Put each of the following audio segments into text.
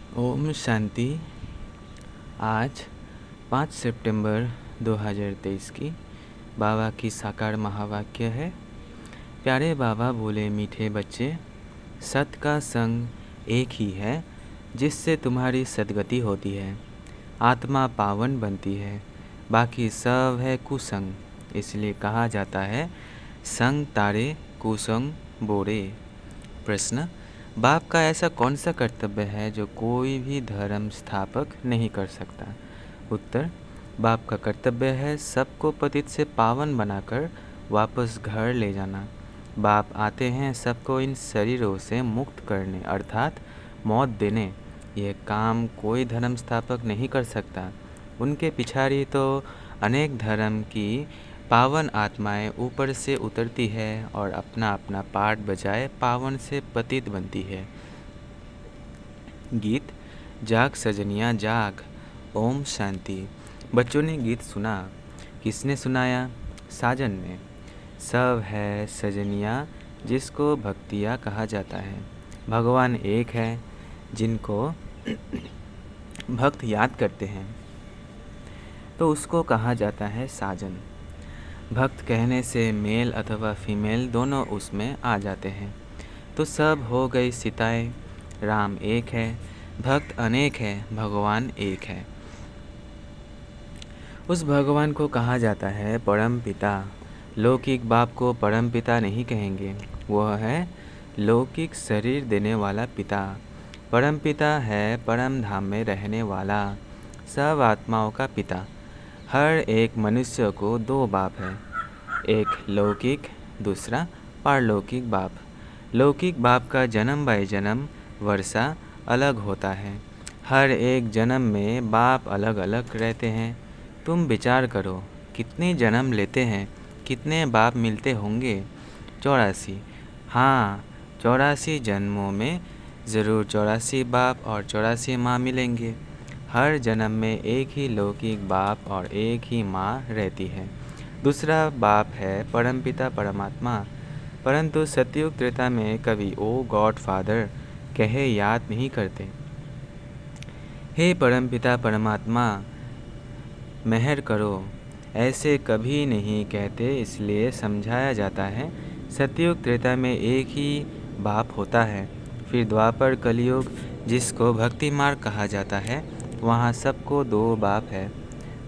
ओम शांति। आज 5 सितंबर 2023 की बाबा की साकार महावाक्य है। प्यारे बाबा बोले, मीठे बच्चे, सत का संग एक ही है जिससे तुम्हारी सद्गति होती है, आत्मा पावन बनती है, बाकी सब है कुसंग। इसलिए कहा जाता है संग तारे कुसंग बोरे। प्रश्न: बाप का ऐसा कौन सा कर्तव्य है जो कोई भी धर्म स्थापक नहीं कर सकता? उत्तर: बाप का कर्तव्य है सबको पतित से पावन बनाकर वापस घर ले जाना। बाप आते हैं सबको इन शरीरों से मुक्त करने अर्थात मौत देने। यह काम कोई धर्म स्थापक नहीं कर सकता। उनके पिछाड़ी तो अनेक धर्म की पावन आत्माएं ऊपर से उतरती है और अपना अपना पाठ बजाए पावन से पतित बनती है। गीत: जाग सजनिया जाग। ओम शांति। बच्चों ने गीत सुना। किसने सुनाया? साजन ने। सब है सजनिया जिसको भक्तिया कहा जाता है। भगवान एक है जिनको भक्त याद करते हैं तो उसको कहा जाता है साजन। भक्त कहने से मेल अथवा फीमेल दोनों उसमें आ जाते हैं। तो सब हो गई सीताएं। राम एक है, भक्त अनेक है, भगवान एक है। उस भगवान को कहा जाता है परम पिता। लौकिक बाप को परम पिता नहीं कहेंगे, वह है लौकिक शरीर देने वाला पिता। परम पिता है परम धाम में रहने वाला, सब आत्माओं का पिता। हर एक मनुष्य को दो बाप है, एक लौकिक, दूसरा पारलौकिक बाप। लौकिक बाप का जन्म बाय जन्म वर्षा अलग होता है। हर एक जन्म में बाप अलग अलग रहते हैं। तुम विचार करो, कितने जन्म लेते हैं, कितने बाप मिलते होंगे? 84। हाँ, 84 जन्मों में ज़रूर 84 बाप और 84 माँ मिलेंगे। हर जन्म में एक ही लौकिक बाप और एक ही माँ रहती है। दूसरा बाप है परमपिता परमात्मा। परंतु सतयुग त्रेता में कभी ओ गॉड फादर कहे याद नहीं करते। हे परमपिता परमात्मा, मेहर करो, ऐसे कभी नहीं कहते। इसलिए समझाया जाता है सतयुग त्रेता में एक ही बाप होता है। फिर द्वापर कलयुग, जिसको भक्ति मार्ग कहा जाता है, वहाँ सबको दो बाप है,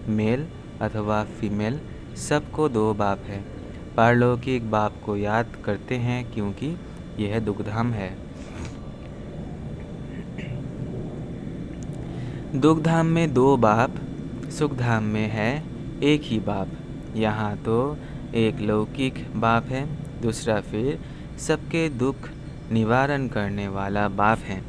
मेल अथवा फीमेल, सबको दो बाप है। पारलौकिक बाप को याद करते हैं क्योंकि यह दुखधाम है। दुखधाम में दो बाप, सुखधाम में है एक ही बाप। यहाँ तो एक लौकिक बाप है, दूसरा फिर सबके दुख निवारण करने वाला बाप है,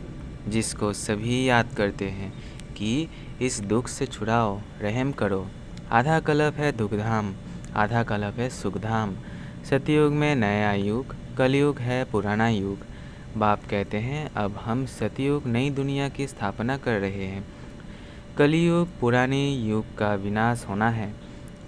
जिसको सभी याद करते हैं कि इस दुख से छुड़ाओ, रहम करो। आधा कल्प है दुखधाम, आधा कल्प है सुखधाम। सतयुग में नया युग, कलयुग है पुराना युग। बाप कहते हैं अब हम सतयुग नई दुनिया की स्थापना कर रहे हैं। कलयुग पुराने युग का विनाश होना है।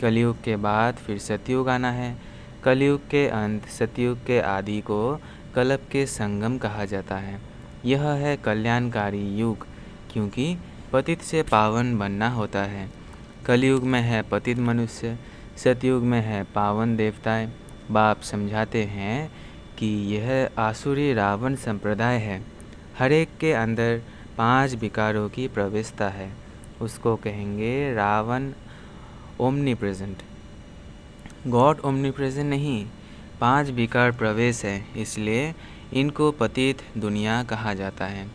कलयुग के बाद फिर सतयुग आना है। कलयुग के अंत सतयुग के आदि को कल्प के संगम कहा जाता है। यह है कल्याणकारी युग, क्योंकि पतित से पावन बनना होता है। कलयुग में है पतित मनुष्य, सतयुग में है पावन देवताएं। बाप समझाते हैं कि यह आसुरी रावण संप्रदाय है। हर एक के अंदर 5 विकारों की प्रवेशता है, उसको कहेंगे Ravan omnipresent. God omnipresent नहीं, 5 विकार प्रवेश है, इसलिए इनको पतित दुनिया कहा जाता है।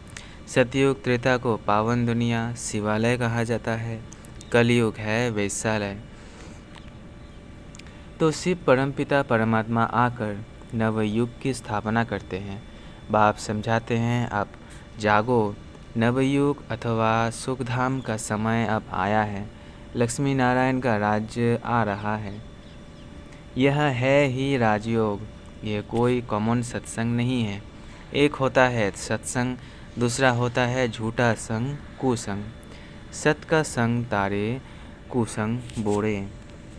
सतयुग त्रेता को पावन दुनिया शिवालय कहा जाता है। कलयुग है वैश्यालय। तो शिव परमपिता परमात्मा आकर नवयुग की स्थापना करते हैं। बाप समझाते हैं अब जागो, नवयुग अथवा सुखधाम का समय अब आया है। लक्ष्मी नारायण का राज्य आ रहा है। यह है ही राजयोग। यह कोई कॉमन सत्संग नहीं है। एक होता है सत्संग, दूसरा होता है झूठा संग, कुसंग। सत का संग तारे, कुसंग बोरे।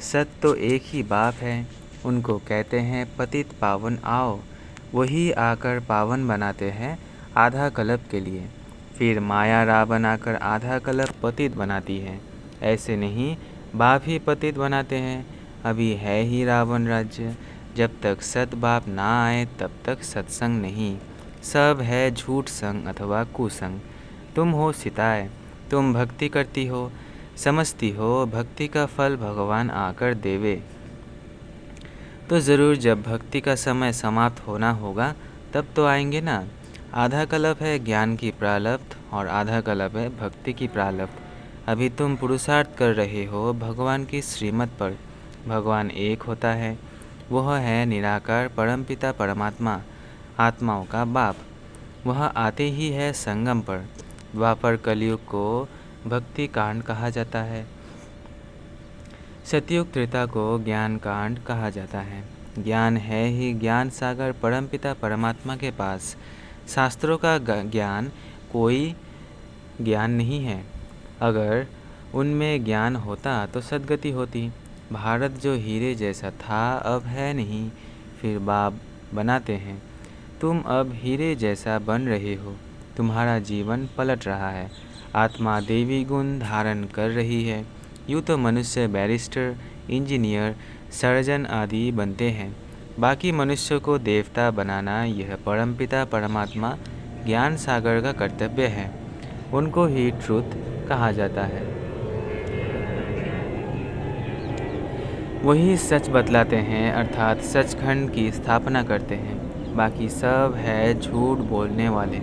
सत तो एक ही बाप है, उनको कहते हैं पतित पावन आओ। वही आकर पावन बनाते हैं आधा कल्प के लिए। फिर माया रावण आकर आधा कलप पतित बनाती है। ऐसे नहीं, बाप ही पतित बनाते हैं। अभी है ही रावण राज्य। जब तक सत बाप ना आए तब तक सत्संग नहीं। सब है झूठ संग अथवा कुसंग। तुम हो सीताएं, तुम भक्ति करती हो, समझती हो भक्ति का फल भगवान आकर देवे तो ज़रूर जब भक्ति का समय समाप्त होना होगा तब तो आएंगे ना। आधा कल्प है ज्ञान की प्रारब्ध और आधा कल्प है भक्ति की प्रारब्ध। अभी तुम पुरुषार्थ कर रहे हो भगवान की श्रीमत पर। भगवान एक होता है, वह है निराकार परमपिता परमात्मा, आत्माओं का बाप। वह आते ही है संगम पर। द्वापर कलयुग को भक्ति कांड कहा जाता है। सतयुग त्रेता को ज्ञान कांड कहा जाता है। ज्ञान है ही ज्ञान सागर परमपिता परमात्मा के पास। शास्त्रों का ज्ञान कोई ज्ञान नहीं है। अगर उनमें ज्ञान होता तो सद्गति होती। भारत जो हीरे जैसा था अब है नहीं, फिर बाप बनाते हैं। तुम अब हीरे जैसा बन रहे हो। तुम्हारा जीवन पलट रहा है। आत्मा देवी गुण धारण कर रही है। यूँ तो मनुष्य बैरिस्टर, इंजीनियर, सर्जन आदि बनते हैं। बाकी मनुष्यों को देवता बनाना यह परमपिता परमात्मा ज्ञान सागर का कर्तव्य है। उनको ही ट्रुथ कहा जाता है। वही सच बतलाते हैं, अर्थात सचखंड की स्थापना करते हैं। बाकी सब है झूठ बोलने वाले,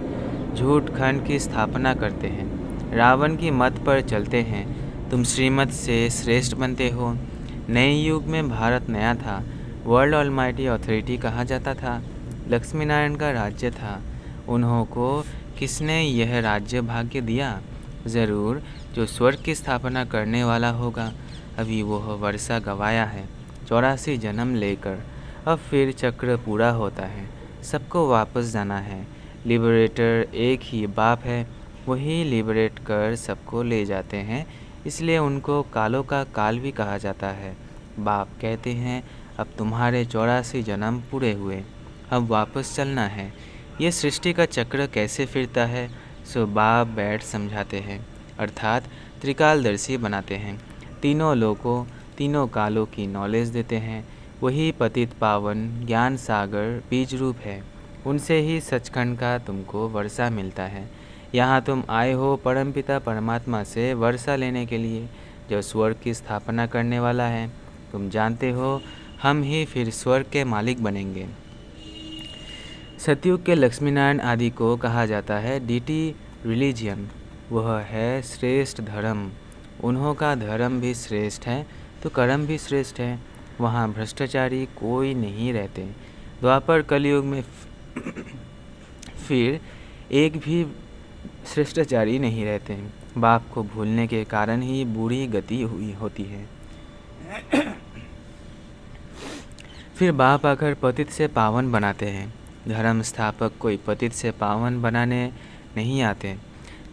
झूठ खंड की स्थापना करते हैं। रावण की मत पर चलते हैं। तुम श्रीमत से श्रेष्ठ बनते हो। नए युग में भारत नया था। वर्ल्ड ऑलमाइटी अथॉरिटी कहा जाता था। लक्ष्मी नारायण का राज्य था। उन्हों को किसने यह राज्य भाग्य दिया? ज़रूर जो स्वर्ग की स्थापना करने वाला होगा। अभी वह वर्षा गवाया है 84 जन्म लेकर। अब फिर चक्र पूरा होता है। सबको वापस जाना है। लिबरेटर एक ही बाप है। वही लिबरेट कर सबको ले जाते हैं। इसलिए उनको कालों का काल भी कहा जाता है। बाप कहते हैं अब तुम्हारे 84 जन्म पूरे हुए, अब वापस चलना है। ये सृष्टि का चक्र कैसे फिरता है सो बाप बैठ समझाते हैं, अर्थात त्रिकालदर्शी बनाते हैं। तीनों लोगों, तीनों कालों की नॉलेज देते हैं। वही पतित पावन ज्ञान सागर बीज रूप है। उनसे ही सचखंड का तुमको वर्षा मिलता है। यहाँ तुम आए हो परमपिता परमात्मा से वर्षा लेने के लिए, जो स्वर्ग की स्थापना करने वाला है। तुम जानते हो हम ही फिर स्वर्ग के मालिक बनेंगे। सतयुग के लक्ष्मीनारायण आदि को कहा जाता है डीटी रिलीजियन। वह है श्रेष्ठ धर्म। उन्हों का धर्म भी श्रेष्ठ है तो कर्म भी श्रेष्ठ है। वहाँ भ्रष्टाचारी कोई नहीं रहते। द्वापर कलयुग में फिर एक भी श्रेष्ठाचारी नहीं रहते। बाप को भूलने के कारण ही बुरी गति हुई होती है। फिर बाप आकर पतित से पावन बनाते हैं। धर्म स्थापक कोई पतित से पावन बनाने नहीं आते।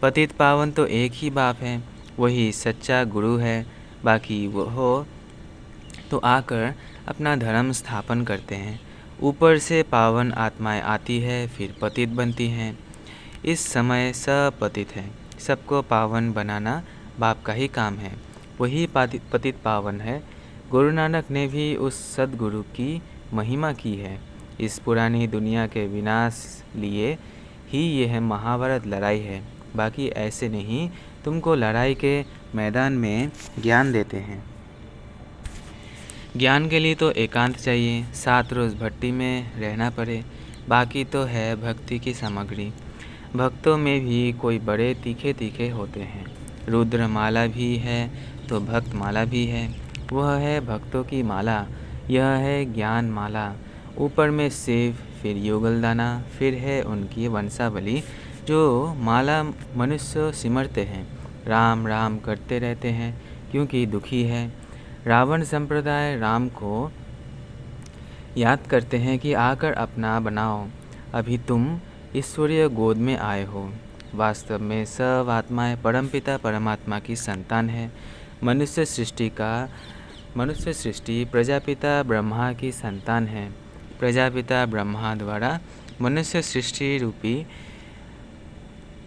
पतित पावन तो एक ही बाप है, वही सच्चा गुरु है। बाकी वो तो आकर अपना धर्म स्थापन करते हैं। ऊपर से पावन आत्माएं आती है, फिर पतित बनती हैं। इस समय सब पतित हैं। सबको पावन बनाना बाप का ही काम है। वही पतित पावन है। गुरु नानक ने भी उस सद्गुरु की महिमा की है। इस पुरानी दुनिया के विनाश लिए ही यह महाभारत लड़ाई है। बाकी ऐसे नहीं, तुमको लड़ाई के मैदान में ज्ञान देते हैं। ज्ञान के लिए तो एकांत चाहिए, 7 रोज़ भट्टी में रहना पड़े। बाकी तो है भक्ति की सामग्री। भक्तों में भी कोई बड़े तीखे तीखे होते हैं। रुद्र माला भी है तो भक्त माला भी है। वह है भक्तों की माला, यह है ज्ञान माला। ऊपर में शिव, फिर युगलदाना, फिर है उनकी वंशावली। जो माला मनुष्य सिमरते हैं, राम राम करते रहते हैं क्योंकि दुखी है। रावण संप्रदाय राम को याद करते हैं कि आकर अपना बनाओ। अभी तुम ईश्वरीय गोद में आए हो। वास्तव में सब आत्माएं परमपिता परमात्मा की संतान है। मनुष्य सृष्टि प्रजापिता ब्रह्मा की संतान है। प्रजापिता ब्रह्मा द्वारा मनुष्य सृष्टि रूपी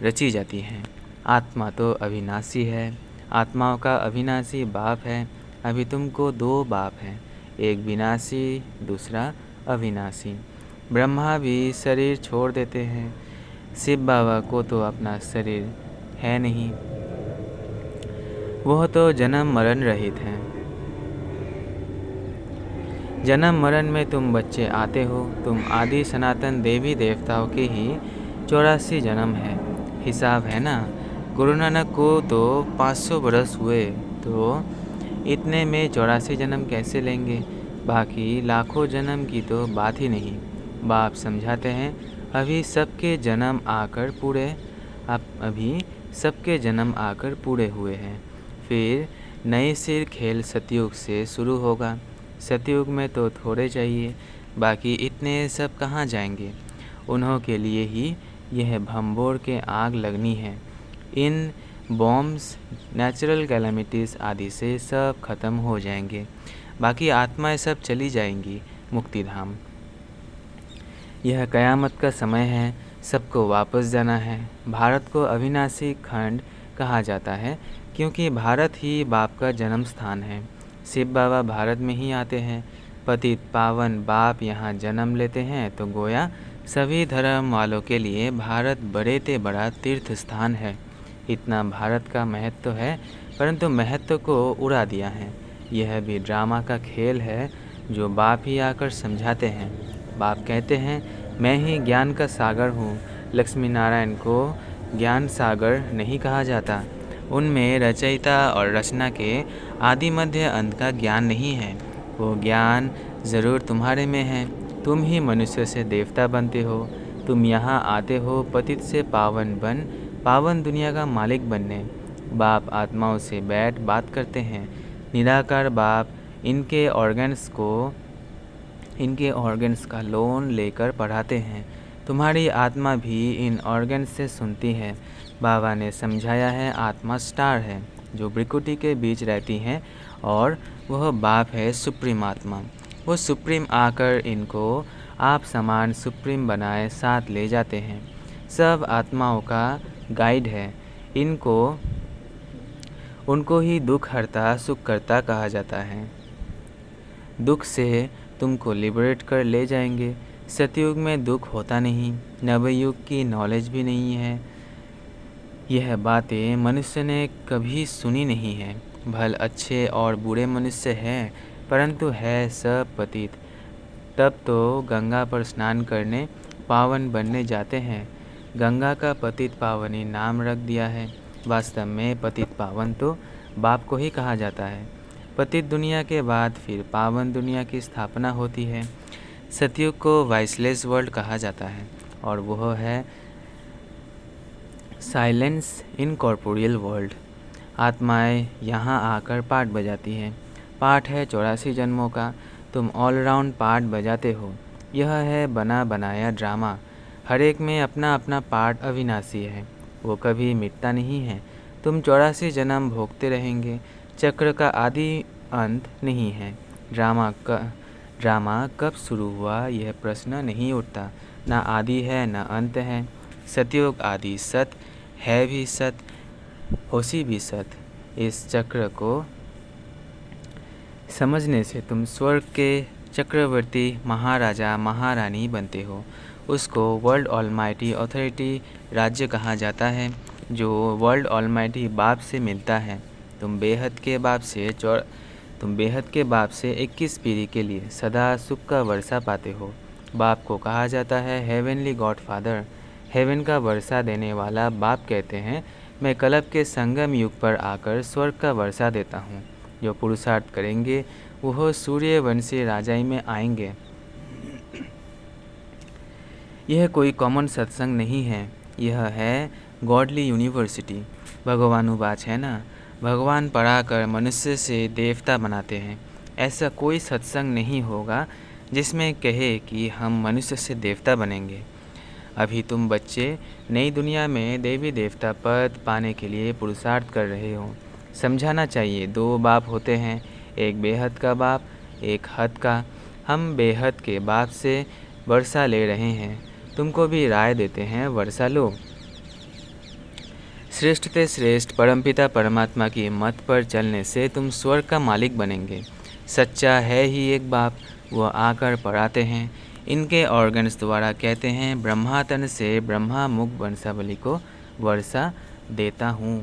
रची जाती हैं। आत्मा तो अविनाशी है, आत्माओं का अविनाशी बाप है। अभी तुमको 2 बाप हैं, एक विनाशी, दूसरा अविनाशी। ब्रह्मा भी शरीर छोड़ देते हैं, शिव बाबा को तो अपना शरीर है नहीं, वह तो जन्म मरण रहित हैं। जन्म मरण में तुम बच्चे आते हो, तुम आदि सनातन देवी देवताओं के ही 84 जन्म है। हिसाब है ना, गुरु नानक को तो 500 बरस हुए, तो इतने में 84 जन्म कैसे लेंगे? बाकी लाखों जन्म की तो बात ही नहीं। बाप समझाते हैं अभी सबके जन्म आकर पूरे हुए हैं। फिर नए सिर खेल सतयुग से शुरू होगा। सतयुग में तो थोड़े चाहिए, बाकी इतने सब कहाँ जाएंगे? उन्हों के लिए ही यह भंबोर के आग लगनी है। इन बॉम्ब्स, नेचुरल कैलेमिटीज़ आदि से सब खत्म हो जाएंगे, बाकी आत्माएं सब चली जाएंगी मुक्तिधाम। यह कयामत का समय है, सबको वापस जाना है। भारत को अविनाशी खंड कहा जाता है, क्योंकि भारत ही बाप का जन्म स्थान है। शिव बाबा भारत में ही आते हैं। पतित पावन बाप यहाँ जन्म लेते हैं, तो गोया सभी धर्म वालों के लिए भारत बड़े ते बड़ा तीर्थ स्थान है। इतना भारत का महत्व है, परंतु महत्व को उड़ा दिया है। यह भी ड्रामा का खेल है, जो बाप ही आकर समझाते हैं। बाप कहते हैं मैं ही ज्ञान का सागर हूँ। लक्ष्मी नारायण को ज्ञान सागर नहीं कहा जाता, उनमें रचयिता और रचना के आदि मध्य अंत का ज्ञान नहीं है। वो ज्ञान ज़रूर तुम्हारे में है। तुम ही मनुष्य से देवता बनते हो। तुम यहाँ आते हो पतित से पावन बन, पावन दुनिया का मालिक बनने। बाप आत्माओं से बैठ बात करते हैं। निराकार बाप इनके ऑर्गन्स का लोन लेकर पढ़ाते हैं। तुम्हारी आत्मा भी इन ऑर्गन्स से सुनती है। बाबा ने समझाया है आत्मा स्टार है, जो भ्रिकुटी के बीच रहती हैं, और वह बाप है सुप्रीम आत्मा। वो सुप्रीम आकर इनको आप समान सुप्रीम बनाए साथ ले जाते हैं। सब आत्माओं का गाइड है। उनको ही दुख हरता सुख करता कहा जाता है। दुख से तुमको लिबरेट कर ले जाएंगे। सतयुग में दुख होता नहीं, नवयुग की नॉलेज भी नहीं है। यह बातें मनुष्य ने कभी सुनी नहीं है। भल अच्छे और बुरे मनुष्य हैं, परंतु है सब पतित। तब तो गंगा पर स्नान करने पावन बनने जाते हैं। गंगा का पतित पावनी नाम रख दिया है। वास्तव में पतित पावन तो बाप को ही कहा जाता है। पतित दुनिया के बाद फिर पावन दुनिया की स्थापना होती है। सतयुग को वाइसलेस वर्ल्ड कहा जाता है, और वह है साइलेंस इनकॉर्पोरियल वर्ल्ड। आत्माएं यहाँ आकर पार्ट बजाती हैं। पार्ट है 84 जन्मों का। तुम ऑलराउंड पार्ट बजाते हो। यह है बना बनाया ड्रामा। हर एक में अपना अपना पार्ट अविनाशी है, वो कभी मिटता नहीं है। तुम 84 जन्म भोगते रहेंगे। चक्र का आदि अंत नहीं है। ड्रामा कब शुरू हुआ यह प्रश्न नहीं उठता। ना आदि है ना अंत है। सतयुग आदि सत है भी सत, होशी भी सत। इस चक्र को समझने से तुम स्वर्ग के चक्रवर्ती महाराजा महारानी बनते हो। उसको वर्ल्ड ऑलमाइटी अथॉरिटी राज्य कहा जाता है, जो वर्ल्ड ऑलमाइटी बाप से मिलता है। तुम बेहद के बाप से 21 पीढ़ी के लिए सदा सुख का वर्षा पाते हो। बाप को कहा जाता है हेवनली गॉड फादर। हेवन का वर्षा देने वाला बाप कहते हैं मैं कल्प के संगम युग पर आकर स्वर्ग का वर्षा देता हूँ। जो पुरुषार्थ करेंगे वह सूर्यवंशी राजाई में आएंगे। यह कोई कॉमन सत्संग नहीं है, यह है गॉडली यूनिवर्सिटी। भगवानुवाच है ना, भगवान पढ़ाकर मनुष्य से देवता बनाते हैं। ऐसा कोई सत्संग नहीं होगा जिसमें कहे कि हम मनुष्य से देवता बनेंगे। अभी तुम बच्चे नई दुनिया में देवी देवता पद पाने के लिए पुरुषार्थ कर रहे हो। समझाना चाहिए 2 बाप होते हैं, एक बेहद का बाप, एक हद का। हम बेहद के बाप से वर्षा ले रहे हैं। तुमको भी राय देते हैं वर्षा लो। श्रेष्ठ से श्रेष्ठ परमपिता परमात्मा की मत पर चलने से तुम स्वर्ग का मालिक बनेंगे। सच्चा है ही एक बाप, वह आकर पढ़ाते हैं। इनके ऑर्गन्स द्वारा कहते हैं, ब्रह्मा तन से ब्रह्मा मुख वंशावली को वर्षा देता हूँ।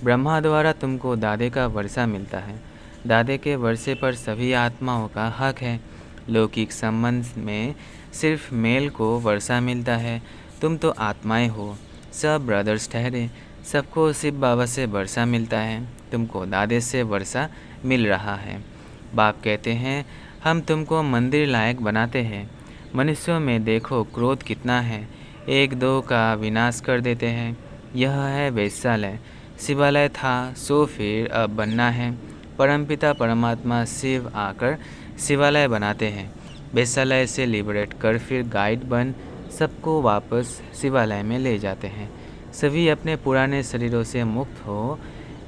ब्रह्मा द्वारा तुमको दादे का वर्षा मिलता है। दादे के वर्षे पर सभी आत्माओं का हक है। लौकिक संबंध में सिर्फ मेल को वर्षा मिलता है। तुम तो आत्माएं हो, सब ब्रदर्स ठहरे। सबको शिव बाबा से वर्षा मिलता है। तुमको दादे से वर्षा मिल रहा है। बाप कहते हैं, हम तुमको मंदिर लायक बनाते हैं। मनुष्यों में देखो क्रोध कितना है, एक दो का विनाश कर देते हैं। यह है वैश्यालय। शिवालय था सो फिर अब बनना है। परमपिता परमात्मा शिव आकर शिवालय बनाते हैं। वैश्यालय से लिबरेट कर फिर गाइड बन सबको वापस शिवालय में ले जाते हैं। सभी अपने पुराने शरीरों से मुक्त हो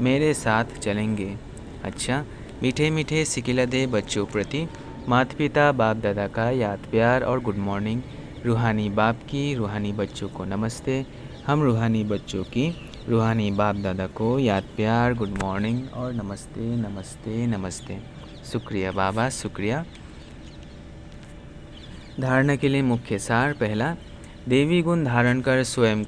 मेरे साथ चलेंगे। अच्छा, मीठे मीठे सिकिलदे बच्चों प्रति माता पिता बाप दादा का याद प्यार और गुड मॉर्निंग। रूहानी बाप की रूहानी बच्चों को नमस्ते। हम रूहानी बच्चों की रूहानी बाप दादा को याद प्यार, गुड मॉर्निंग और नमस्ते नमस्ते नमस्ते। शुक्रिया बाबा, शुक्रिया। धारणा के लिए मुख्य सार। पहला, देवी गुण धारण कर स्वयं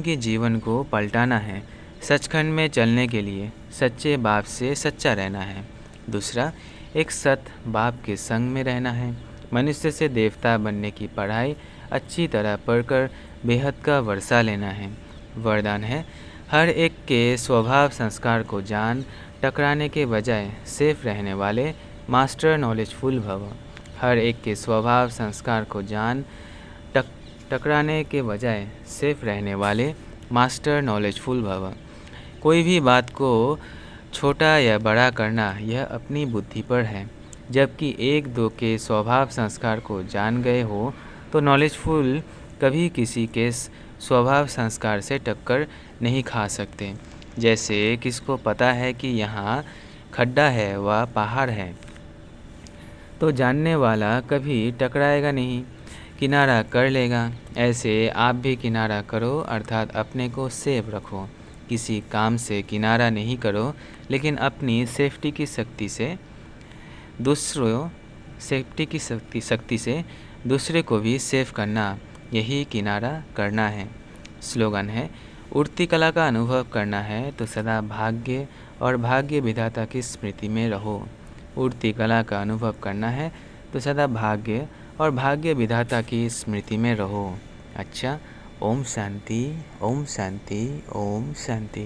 के जीवन को पलटाना है। सचखंड में चलने के लिए सच्चे बाप से सच्चा रहना है। दूसरा, एक सत बाप के संग में रहना है। मनुष्य से देवता बनने की पढ़ाई अच्छी तरह पढ़कर बेहद का वर्षा लेना है। वरदान है, हर एक के स्वभाव संस्कार को जान, टकराने के बजाय सेफ रहने वाले मास्टर नॉलेजफुल भव। हर एक के स्वभाव संस्कार को जान, टकराने के बजाय सेफ रहने वाले मास्टर नॉलेजफुल भव। कोई भी बात को छोटा या बड़ा करना यह अपनी बुद्धि पर है। जबकि एक दो के स्वभाव संस्कार को जान गए हो तो नॉलेजफुल कभी किसी के स्वभाव संस्कार से टक्कर नहीं खा सकते। जैसे किसको पता है कि यहाँ खड्डा है व पहाड़ है, तो जानने वाला कभी टकराएगा नहीं, किनारा कर लेगा। ऐसे आप भी किनारा करो, अर्थात अपने को सेफ रखो। किसी काम से किनारा नहीं करो, लेकिन अपनी सेफ्टी की शक्ति से दूसरे को भी सेफ करना, यही किनारा करना है। स्लोगन है, उड़ती कला का अनुभव करना है तो सदा भाग्य और भाग्य विधाता की स्मृति में रहो। उड़ती कला का अनुभव करना है तो सदा भाग्य और भाग्य विधाता की स्मृति में रहो। अच्छा, ओम शांति, ओम शांति, ओम शांति।